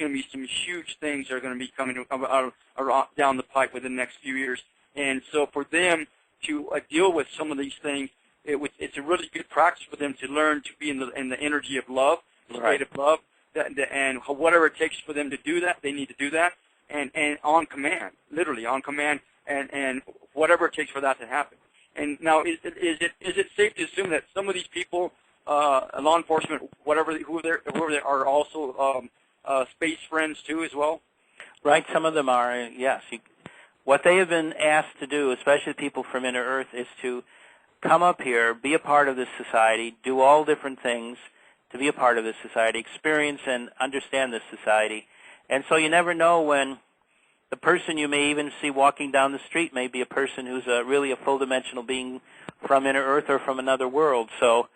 going to be some huge things that are going to be coming out down the pipe within the next few years. And so for them to deal with some of these things, it's a really good practice for them to learn to be in the energy of love, the state of love, and whatever it takes for them to do that, they need to do that, and on command, literally on command, and whatever it takes for that to happen. And now, is it safe to assume that some of these people, law enforcement, whoever they are, also space friends too as well? Right, some of them are. Yes, what they have been asked to do, especially people from Inner Earth, is to come up here, be a part of this society, do all different things to be a part of this society, experience and understand this society. And so you never know when the person you may even see walking down the street may be a person who's really a full-dimensional being from Inner Earth or from another world. So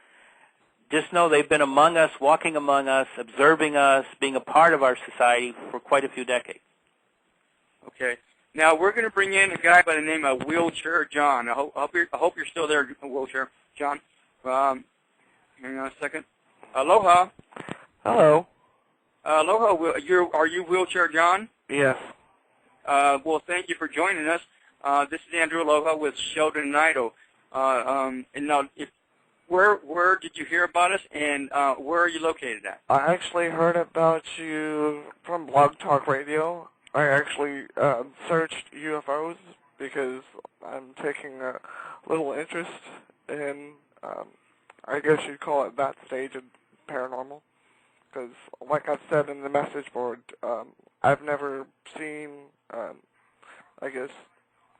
just know they've been among us, walking among us, observing us, being a part of our society for quite a few decades. Okay. Now, we're going to bring in a guy by the name of Wheelchair John. I hope you're still there, Wheelchair John. Hang on a second. Aloha. Hello. Aloha. Are you Wheelchair John? Yes. Well, thank you for joining us. This is Andrew Aloha with Sheldan Nidle. And now, where did you hear about us, and where are you located at? I actually heard about you from Blog Talk Radio. I actually searched UFOs because I'm taking a little interest in, I guess you'd call it that stage of paranormal. Because, like I said in the message board, I've never seen, I guess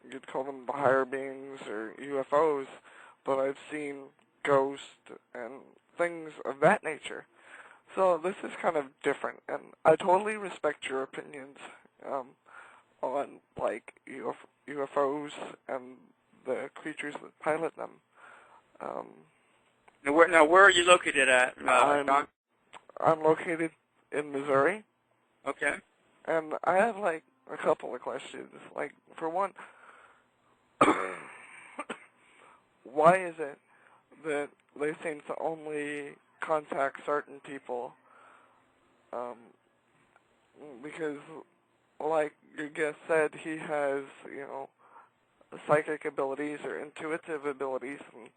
you'd call them the higher beings or UFOs, but I've seen ghosts and things of that nature. So this is kind of different, and I totally respect your opinions on, like, UFOs and the creatures that pilot them. Now, where are you located at, Don? I'm located in Missouri. Okay. And I have, like, a couple of questions. Like, for one, why is it that they seem to only contact certain people? Because, like your guest said, he has, psychic abilities or intuitive abilities, and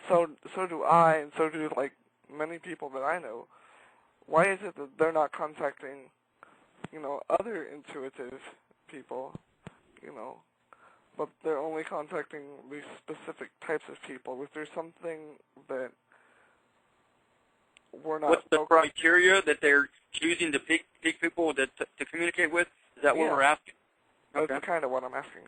so do I, and so do, like, many people that I know. Why is it that they're not contacting, other intuitive people, but they're only contacting these specific types of people? Is there something that we're not... What's the criteria that they're choosing to pick people to communicate with? Is that what we're asking? Okay. That's kind of what I'm asking.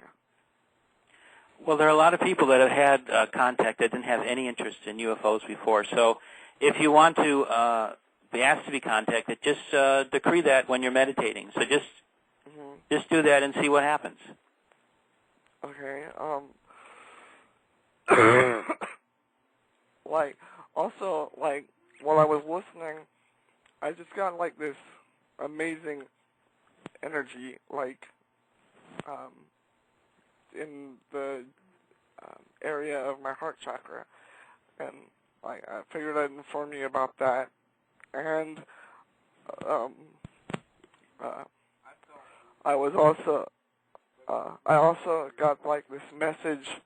Well, there are a lot of people that have had contact that didn't have any interest in UFOs before. So if you want to be asked to be contacted, just decree that when you're meditating. So just do that and see what happens. Okay. While I was listening, I just got, like, this amazing energy, like, in the area of my heart chakra, and I figured I'd inform you about that. And I also got, like, this message.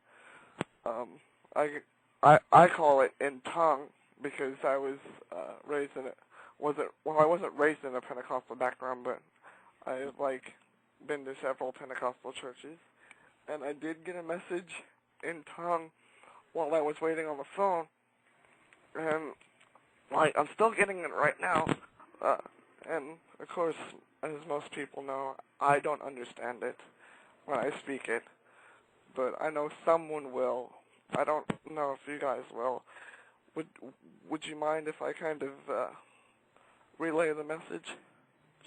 I call it in tongue because I was raised in I wasn't raised in a Pentecostal background, but I've, like, been to several Pentecostal churches, and I did get a message in tongue while I was waiting on the phone, and, like, I'm still getting it right now, and, of course, as most people know, I don't understand it when I speak it, but I know someone will. I don't know if you guys will. Would you mind if I kind of relay the message?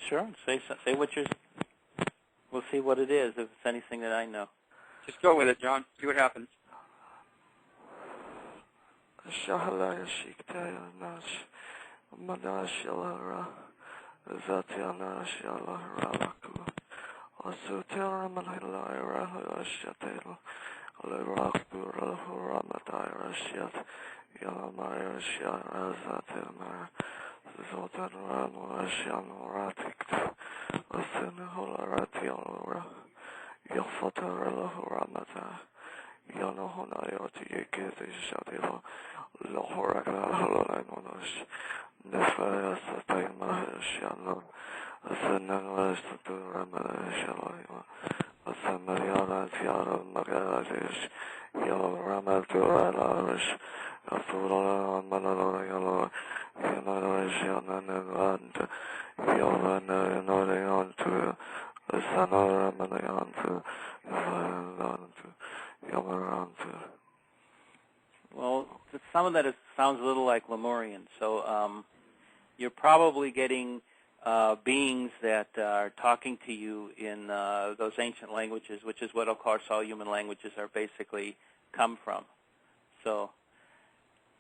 Sure. Say what you're... We'll see what it is, if it's anything that I know. Just go with it, John. See what happens. Well, some of that sounds a little like Lemurian. So you're probably getting beings that are talking to you in those ancient languages, which is what, of course, all human languages are basically come from. So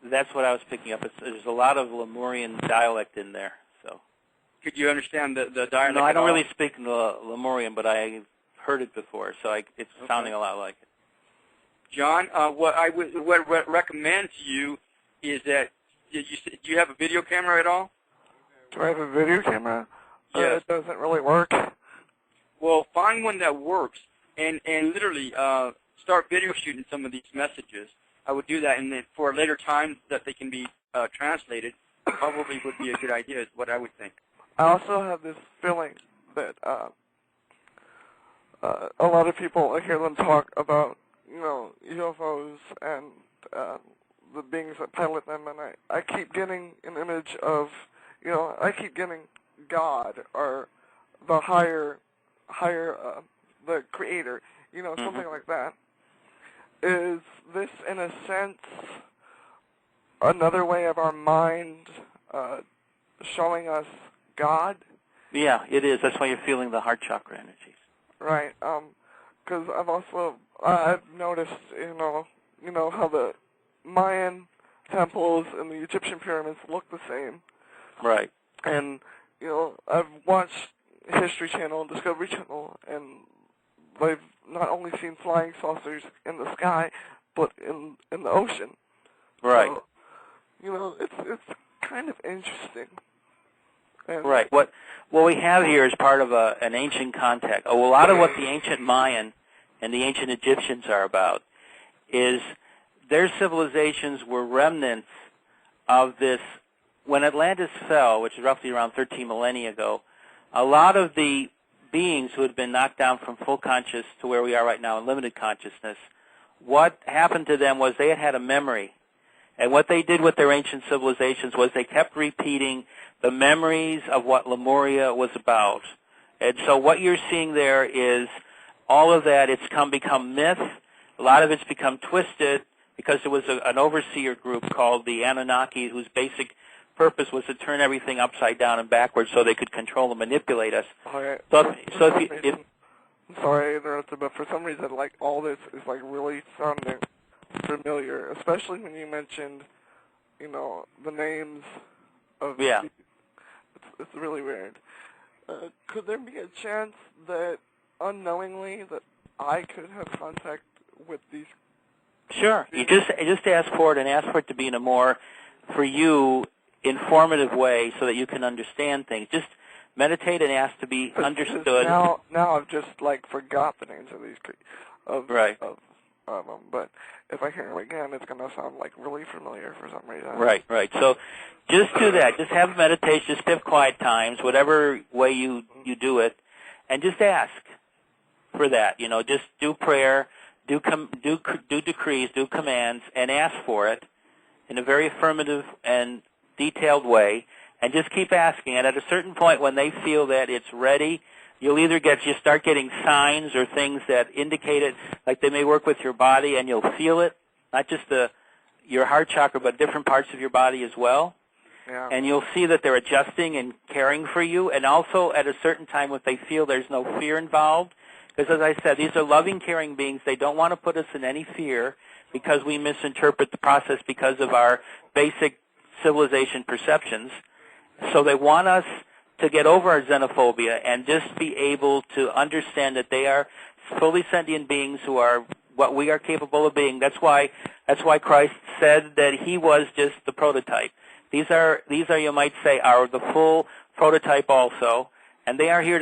that's what I was picking up. There's a lot of Lemurian dialect in there. So could you understand the dialect? No, I don't really speak Lemurian, but I've heard it before, so it's sounding a lot like it. John, what I would recommend to you is that do you have a video camera at all? Do I have a video camera? Yes. It doesn't really work. Well, find one that works and literally start video shooting some of these messages. I would do that, and then for a later time that they can be translated, probably would be a good idea, is what I would think. I also have this feeling that a lot of people, I hear them talk about, UFOs and the beings that pilot them, and I keep getting an image of, I keep getting God or the higher, the creator, something like that. Is this, in a sense, another way of our mind showing us God? Yeah, it is. That's why you're feeling the heart chakra energies. Right. Because I've noticed, how the Mayan temples and the Egyptian pyramids look the same. Right. And, I've watched History Channel and Discovery Channel, and they've not only seen flying saucers in the sky, but in the ocean. Right. So, it's kind of interesting. And right. What we have here is part of an ancient contact. A lot of what the ancient Mayan and the ancient Egyptians are about is their civilizations were remnants of this. When Atlantis fell, which is roughly around 13 millennia ago, a lot of the beings who had been knocked down from full conscious to where we are right now in limited consciousness, what happened to them was they had a memory. And what they did with their ancient civilizations was they kept repeating the memories of what Lemuria was about. And so what you're seeing there is all of that, it's become myth. A lot of it's become twisted because there was an overseer group called the Anunnaki whose basic purpose was to turn everything upside down and backwards so they could control and manipulate us. Okay. I'm sorry I interrupted, but for some reason, all this is, really sounding familiar, especially when you mentioned, the names of... Yeah. It's really weird. Could there be a chance that, unknowingly, that I could have contact with these... Sure. You just ask for it, and ask for it to be in a more, for you, informative way so that you can understand things. Just meditate and ask to be understood. Now I've just forgot the names of these of them. But if I hear them again, it's going to sound really familiar for some reason. Right. So just do that. Just have meditation. Just have quiet times, whatever way you do it, and just ask for that. Just do prayer, do decrees, do commands, and ask for it in a very affirmative and detailed way, and just keep asking. And at a certain point when they feel that it's ready, you'll either start getting signs or things that indicate it, like they may work with your body and you'll feel it, not just your heart chakra, but different parts of your body as well. Yeah. And you'll see that they're adjusting and caring for you, and also at a certain time when they feel there's no fear involved, because as I said, these are loving, caring beings. They don't want to put us in any fear because we misinterpret the process because of our basic civilization perceptions. So they want us to get over our xenophobia and just be able to understand that they are fully sentient beings who are what we are capable of being. That's why Christ said that he was just the prototype. These are you might say are the full prototype also, and they are here to